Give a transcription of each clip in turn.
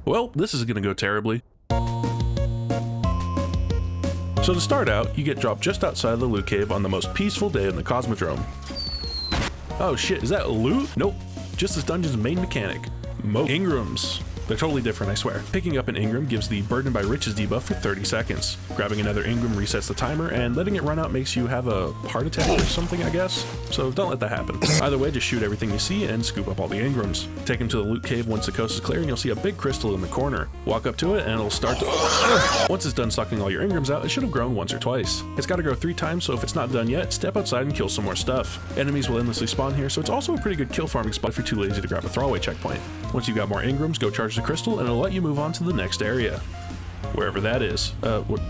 Well, this is gonna go terribly. So to start out, you get dropped just outside of the loot cave on the most peaceful day in the Cosmodrome. Oh shit, is that loot? Nope, just this dungeon's main mechanic. Ingrams. They're totally different, I swear. Picking up an Ingram gives the Burdened by Riches debuff for 30 seconds. Grabbing another Ingram resets the timer, and letting it run out makes you have a heart attack or something, I guess. So don't let that happen. Either way, just shoot everything you see and scoop up all the Ingrams. Take them to the loot cave once the coast is clear, and you'll see a big crystal in the corner. Walk up to it, and it'll start to... Once it's done sucking all your Ingrams out, it should have grown once or twice. It's got to grow 3 times, so if it's not done yet, step outside and kill some more stuff. Enemies will endlessly spawn here, so it's also a pretty good kill farming spot if you're too lazy to grab a throwaway checkpoint. Once you've got more Ingrams, go charge the crystal, and it'll let you move on to the next area. Wherever that is.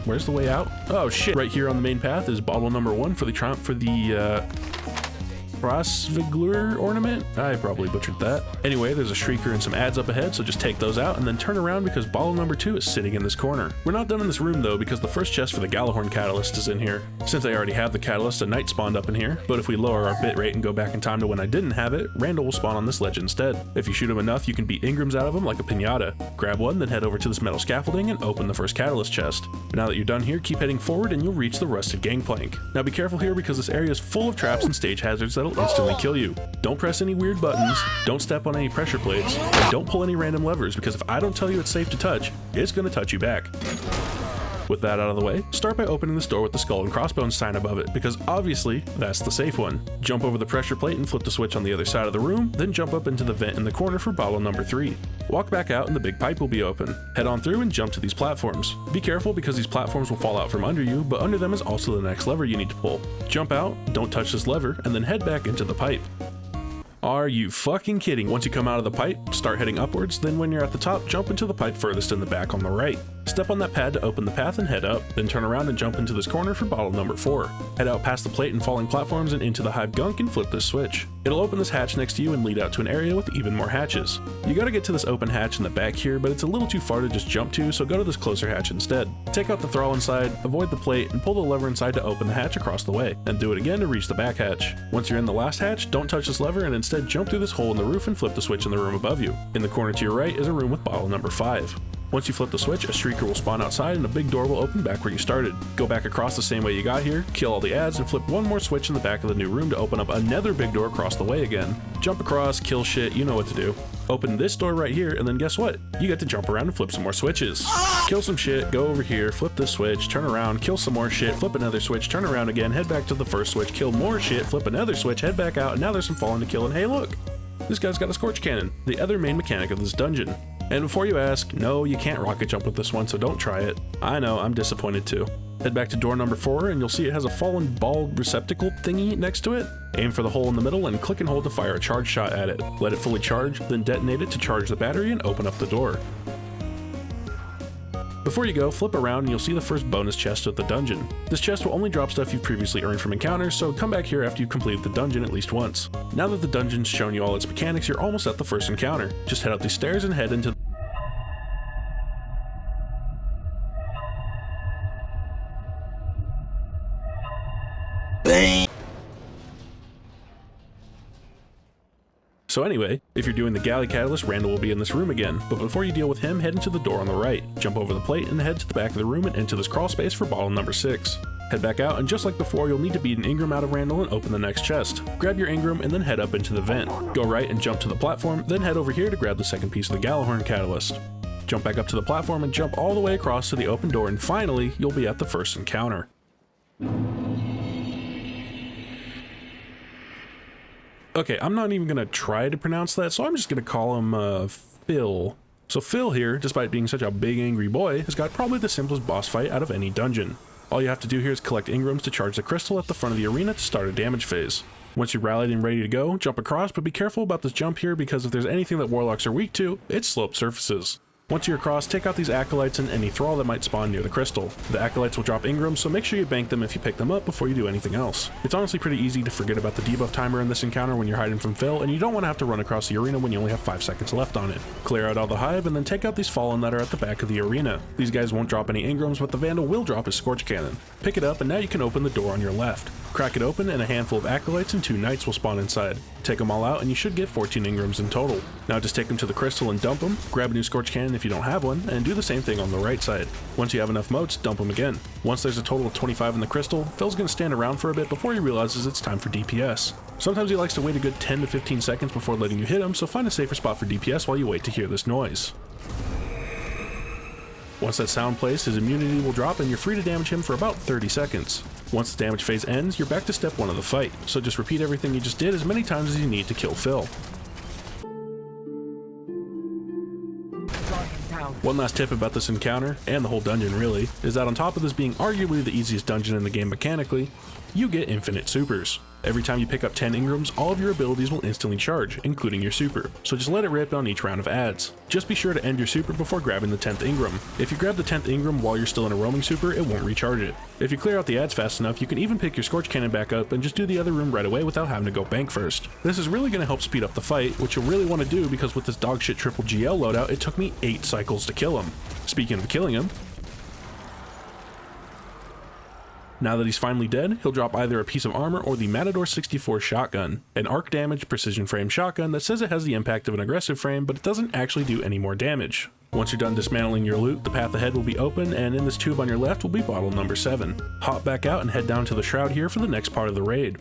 Where's the way out? Oh shit. Right here on the main path is bottle number 1 for the triumph for the, Phry'zhia ornament? I probably butchered that. Anyway, there's a shrieker and some ads up ahead, so just take those out and then turn around because bottle number 2 is sitting in this corner. We're not done in this room though because the first chest for the Gjallarhorn catalyst is in here. Since I already have the catalyst, a knight spawned up in here, but if we lower our bitrate and go back in time to when I didn't have it, Randall will spawn on this ledge instead. If you shoot him enough, you can beat Ingrams out of him like a piñata. Grab one, then head over to this metal scaffolding and open the first catalyst chest. But now that you're done here, keep heading forward and you'll reach the rusted gangplank. Now be careful here because this area is full of traps and stage hazards that'll instantly kill you. Don't press any weird buttons, don't step on any pressure plates, and don't pull any random levers because if I don't tell you it's safe to touch, it's gonna touch you back. With that out of the way, start by opening this door with the skull and crossbones sign above it, because obviously, that's the safe one. Jump over the pressure plate and flip the switch on the other side of the room, then jump up into the vent in the corner for bottle number 3. Walk back out and the big pipe will be open. Head on through and jump to these platforms. Be careful because these platforms will fall out from under you, but under them is also the next lever you need to pull. Jump out, don't touch this lever, and then head back into the pipe. Are you fucking kidding? Once you come out of the pipe, start heading upwards, then when you're at the top, jump into the pipe furthest in the back on the right. Step on that pad to open the path and head up, then turn around and jump into this corner for bottle number 4. Head out past the plate and falling platforms and into the hive gunk and flip this switch. It'll open this hatch next to you and lead out to an area with even more hatches. You gotta get to this open hatch in the back here, but it's a little too far to just jump to, so go to this closer hatch instead. Take out the thrall inside, avoid the plate, and pull the lever inside to open the hatch across the way, and do it again to reach the back hatch. Once you're in the last hatch, don't touch this lever and instead jump through this hole in the roof and flip the switch in the room above you. In the corner to your right is a room with bottle number 5. Once you flip the switch, a shrieker will spawn outside and a big door will open back where you started. Go back across the same way you got here, kill all the ads, and flip one more switch in the back of the new room to open up another big door across the way again. Jump across, kill shit, you know what to do. Open this door right here, and then guess what? You get to jump around and flip some more switches. Kill some shit, go over here, flip this switch, turn around, kill some more shit, flip another switch, turn around again, head back to the first switch, kill more shit, flip another switch, head back out, and now there's some falling to kill, and hey look! This guy's got a Scorch Cannon, the other main mechanic of this dungeon. And before you ask, no, you can't rocket jump with this one, so don't try it. I know, I'm disappointed too. Head back to door number 4 and you'll see it has a fallen ball receptacle thingy next to it. Aim for the hole in the middle and click and hold to fire a charge shot at it. Let it fully charge, then detonate it to charge the battery and open up the door. Before you go, flip around and you'll see the first bonus chest of the dungeon. This chest will only drop stuff you've previously earned from encounters, so come back here after you've completed the dungeon at least once. Now that the dungeon's shown you all its mechanics, you're almost at the first encounter. Just head up these stairs and head into So anyway, if you're doing the galley catalyst, Randall will be in this room again, but before you deal with him, head into the door on the right, jump over the plate, and head to the back of the room and into this crawl space for bottle number 6. Head back out, and just like before, you'll need to beat an Ingram out of Randall and open the next chest. Grab your Ingram and then head up into the vent. Go right and jump to the platform, then head over here to grab the second piece of the Gjallarhorn catalyst. Jump back up to the platform and jump all the way across to the open door, and finally, you'll be at the first encounter. Okay, I'm not even gonna try to pronounce that, so I'm just gonna call him, Phil. So Phil here, despite being such a big angry boy, has got probably the simplest boss fight out of any dungeon. All you have to do here is collect Ingrams to charge the crystal at the front of the arena to start a damage phase. Once you're rallied and ready to go, jump across, but be careful about this jump here because if there's anything that warlocks are weak to, it's sloped surfaces. Once you're across, take out these acolytes and any thrall that might spawn near the crystal. The acolytes will drop Ingrams, so make sure you bank them if you pick them up before you do anything else. It's honestly pretty easy to forget about the debuff timer in this encounter when you're hiding from Phil, and you don't want to have to run across the arena when you only have 5 seconds left on it. Clear out all the hive, and then take out these fallen that are at the back of the arena. These guys won't drop any Ingrams, but the Vandal will drop his Scorch Cannon. Pick it up, and now you can open the door on your left. Crack it open and a handful of acolytes and 2 knights will spawn inside. Take them all out and you should get 14 engrams in total. Now just take them to the crystal and dump them, grab a new scorch cannon if you don't have one, and do the same thing on the right side. Once you have enough motes, dump them again. Once there's a total of 25 in the crystal, Phil's going to stand around for a bit before he realizes it's time for DPS. Sometimes he likes to wait a good 10 to 15 seconds before letting you hit him, so find a safer spot for DPS while you wait to hear this noise. Once that sound plays, his immunity will drop and you're free to damage him for about 30 seconds. Once the damage phase ends, you're back to step 1 of the fight, so just repeat everything you just did as many times as you need to kill Phil. One last tip about this encounter, and the whole dungeon really, is that on top of this being arguably the easiest dungeon in the game mechanically, you get infinite supers. Every time you pick up 10 engrams, all of your abilities will instantly charge, including your super, so just let it rip on each round of adds. Just be sure to end your super before grabbing the 10th engram. If you grab the 10th engram while you're still in a roaming super, it won't recharge it. If you clear out the adds fast enough, you can even pick your scorch cannon back up and just do the other room right away without having to go bank first. This is really going to help speed up the fight, which you'll really want to do because with this dogshit triple GL loadout, it took me 8 cycles to kill him. Speaking of killing him, now that he's finally dead, he'll drop either a piece of armor or the Matador 64 shotgun, an arc damage precision frame shotgun that says it has the impact of an aggressive frame, but it doesn't actually do any more damage. Once you're done dismantling your loot, the path ahead will be open, and in this tube on your left will be bottle number 7. Hop back out and head down to the shroud here for the next part of the raid.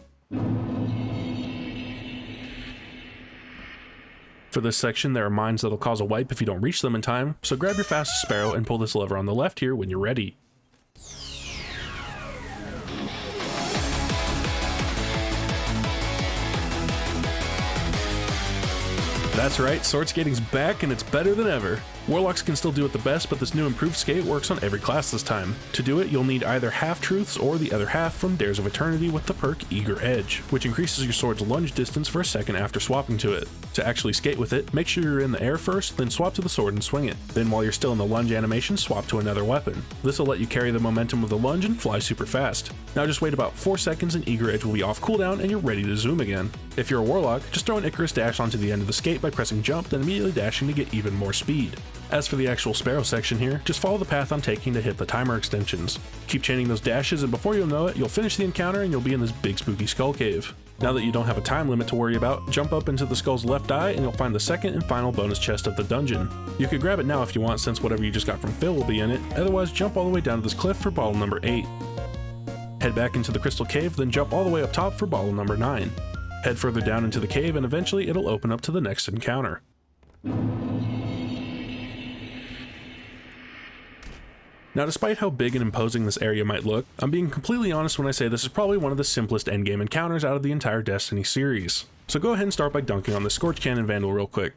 For this section, there are mines that'll cause a wipe if you don't reach them in time, so grab your fastest Sparrow and pull this lever on the left here when you're ready. That's right, sword skating's back and it's better than ever. Warlocks can still do it the best, but this new improved skate works on every class this time. To do it, you'll need either half-truths or the other half from Dares of Eternity with the perk Eager Edge, which increases your sword's lunge distance for a second after swapping to it. To actually skate with it, make sure you're in the air first, then swap to the sword and swing it. Then while you're still in the lunge animation, swap to another weapon. This will let you carry the momentum of the lunge and fly super fast. Now just wait about 4 seconds and Eager Edge will be off cooldown and you're ready to zoom again. If you're a Warlock, just throw an Icarus dash onto the end of the skate by pressing jump, then immediately dashing to get even more speed. As for the actual Sparrow section here, just follow the path I'm taking to hit the timer extensions. Keep chaining those dashes and before you'll know it, you'll finish the encounter and you'll be in this big spooky skull cave. Now that you don't have a time limit to worry about, jump up into the skull's left eye and you'll find the second and final bonus chest of the dungeon. You could grab it now if you want since whatever you just got from Phil will be in it, otherwise jump all the way down to this cliff for bottle number 8. Head back into the crystal cave, then jump all the way up top for bottle number 9. Head further down into the cave and eventually it'll open up to the next encounter. Now despite how big and imposing this area might look, I'm being completely honest when I say this is probably one of the simplest endgame encounters out of the entire Destiny series. So go ahead and start by dunking on the Scorch Cannon Vandal real quick.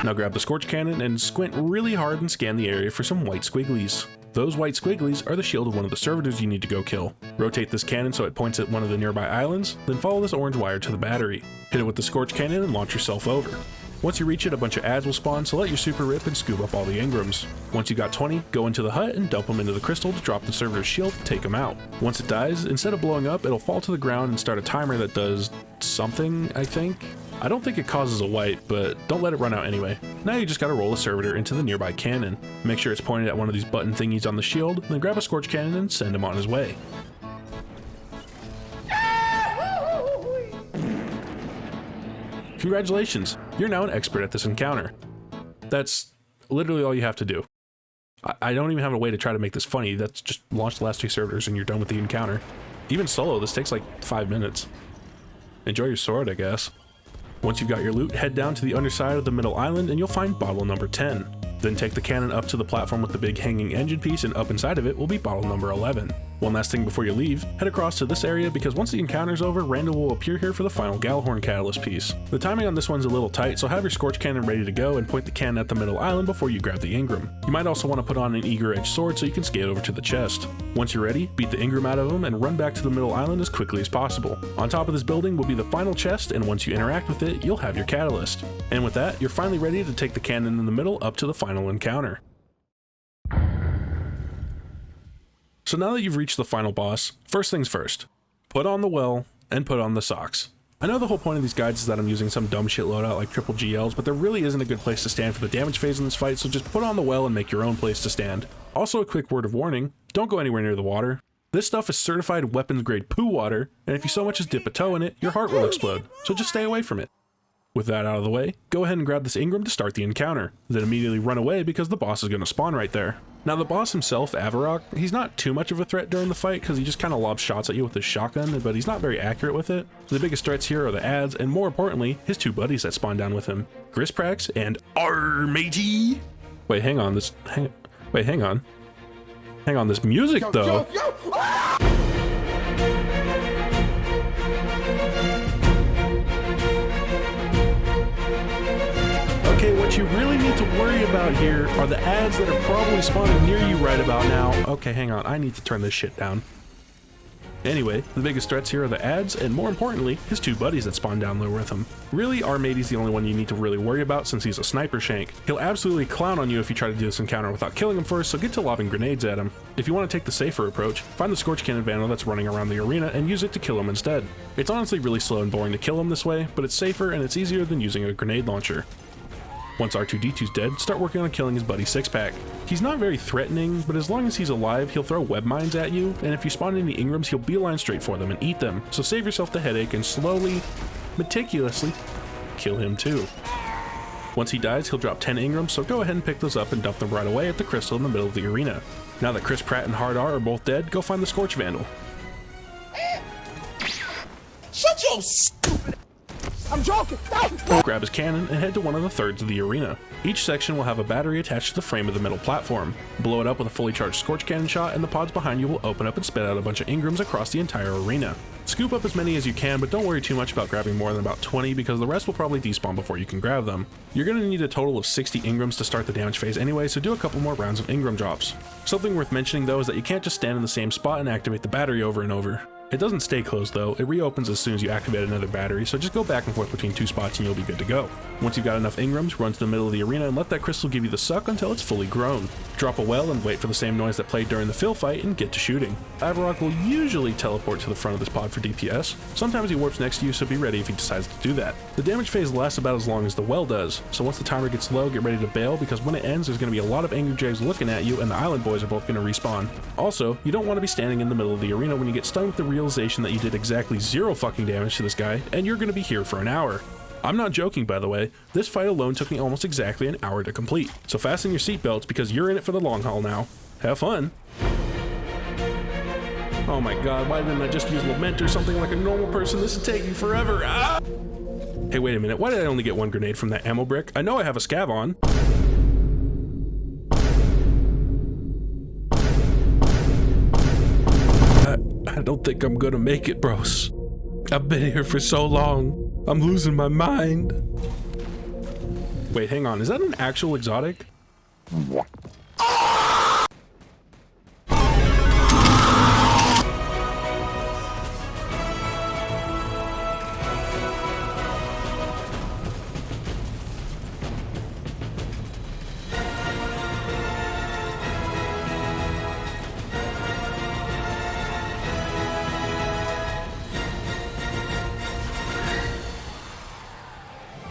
Now grab the Scorch Cannon and squint really hard and scan the area for some white squigglies. Those white squigglies are the shield of one of the servitors you need to go kill. Rotate this cannon so it points at one of the nearby islands, then follow this orange wire to the battery. Hit it with the Scorch Cannon and launch yourself over. Once you reach it, a bunch of adds will spawn, so let your super rip and scoop up all the engrams. Once you got 20, go into the hut and dump them into the crystal to drop the servitor's shield to take them out. Once it dies, instead of blowing up, it'll fall to the ground and start a timer that does something, I think. I don't think it causes a wipe, but don't let it run out anyway. Now you just gotta roll a servitor into the nearby cannon. Make sure it's pointed at one of these button thingies on the shield, then grab a Scorch Cannon and send him on his way. Congratulations, you're now an expert at this encounter. That's literally all you have to do. I don't even have a way to try to make this funny. That's just launch the last 2 servitors and you're done with the encounter. Even solo, this takes like 5 minutes. Enjoy your sword, I guess. Once you've got your loot, head down to the underside of the middle island and you'll find bottle number 10. Then take the cannon up to the platform with the big hanging engine piece and up inside of it will be bottle number 11. One last thing before you leave, head across to this area because once the encounter's over, Randall will appear here for the final Gjallarhorn catalyst piece. The timing on this one's a little tight, so have your Scorch Cannon ready to go and point the cannon at the middle island before you grab the engram. You might also want to put on an Eager Edge sword so you can skate over to the chest. Once you're ready, beat the engram out of him and run back to the middle island as quickly as possible. On top of this building will be the final chest, and once you interact with it, you'll have your catalyst. And with that, you're finally ready to take the cannon in the middle up to the final encounter. So now that you've reached the final boss, first things first, put on the well and put on the socks. I know the whole point of these guides is that I'm using some dumb shit loadout like triple GLs, but there really isn't a good place to stand for the damage phase in this fight, so just put on the well and make your own place to stand. Also a quick word of warning, don't go anywhere near the water. This stuff is certified weapons grade poo water, and if you so much as dip a toe in it, your heart will explode, so just stay away from it. With that out of the way, go ahead and grab this Ingram to start the encounter, then immediately run away because the boss is going to spawn right there. Now the boss himself, Avarokk, he's not too much of a threat during the fight because he just kind of lobs shots at you with his shotgun, but he's not very accurate with it. The biggest threats here are the ads, and more importantly, his two buddies that spawn down with him, Grisprax and Matey. Wait, hang on, Hang on, this music though. Okay, what you really need to worry about here are the ads that are probably spawning near you right about now. Okay, hang on, I need to turn this shit down. Anyway, the biggest threats here are the ads, and more importantly, his two buddies that spawn down there with him. Really, Matey's the only one you need to really worry about since he's a sniper shank. He'll absolutely clown on you if you try to do this encounter without killing him first, so get to lobbing grenades at him. If you want to take the safer approach, find the Scorch Cannon vandal that's running around the arena and use it to kill him instead. It's honestly really slow and boring to kill him this way, but it's safer and it's easier than using a grenade launcher. Once R2-D2's dead, start working on killing his buddy Sixpack. He's not very threatening, but as long as he's alive, he'll throw web mines at you, and if you spawn any Ingrams, he'll beeline straight for them and eat them, so save yourself the headache and slowly, meticulously, kill him too. Once he dies, he'll drop 10 Ingrams, so go ahead and pick those up and dump them right away at the crystal in the middle of the arena. Now that Chris Pratt and Hard R are both dead, go find the Scorch Vandal. Shut your stupid... I'm joking! No! Grab his cannon and head to one of the thirds of the arena. Each section will have a battery attached to the frame of the middle platform. Blow it up with a fully charged Scorch Cannon shot and the pods behind you will open up and spit out a bunch of Ingrams across the entire arena. Scoop up as many as you can, but don't worry too much about grabbing more than about 20 because the rest will probably despawn before you can grab them. You're going to need a total of 60 Ingrams to start the damage phase anyway, so do a couple more rounds of Ingram drops. Something worth mentioning though is that you can't just stand in the same spot and activate the battery over and over. It doesn't stay closed though, it reopens as soon as you activate another battery, so just go back and forth between two spots and you'll be good to go. Once you've got enough Ingrams, run to the middle of the arena and let that crystal give you the suck until it's fully grown. Drop a well and wait for the same noise that played during the fill fight and get to shooting. Avarokk will usually teleport to the front of this pod for DPS. Sometimes he warps next to you, so be ready if he decides to do that. The damage phase lasts about as long as the well does, so once the timer gets low, get ready to bail because when it ends, there's going to be a lot of angry jags looking at you and the island boys are both going to respawn. Also, you don't want to be standing in the middle of the arena when you get stunned with the realization that you did exactly 0 fucking damage to this guy and you're going to be here for an hour. I'm not joking, by the way. This fight alone took me almost exactly an hour to complete. So fasten your seatbelts because you're in it for the long haul now. Have fun. Oh my god, why didn't I just use Lament or something like a normal person? This is taking forever. Ah! Hey, wait a minute. Why did I only get one grenade from that ammo brick? I know I have a scav on. I don't think I'm gonna make it, bros. I've been here for so long. I'm losing my mind. Wait, hang on. Is that an actual exotic?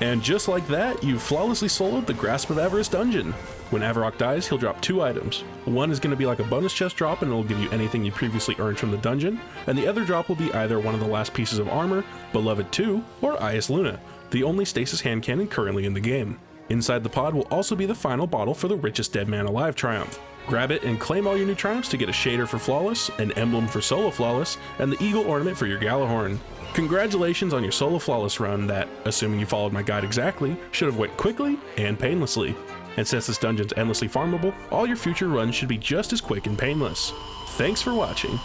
And just like that, you've flawlessly soloed the Grasp of Avarice dungeon. When Avarokk dies, he'll drop 2 items. One is going to be like a bonus chest drop and it'll give you anything you previously earned from the dungeon, and the other drop will be either one of the last pieces of armor, Beloved 2, or Ias Luna, the only stasis hand cannon currently in the game. Inside the pod will also be the final bottle for the Richest Dead Man Alive triumph. Grab it and claim all your new triumphs to get a shader for Flawless, an emblem for Solo Flawless, and the Eagle ornament for your Gjallarhorn. Congratulations on your Solo Flawless run that, assuming you followed my guide exactly, should have went quickly and painlessly. And since this dungeon's endlessly farmable, all your future runs should be just as quick and painless. Thanks for watching.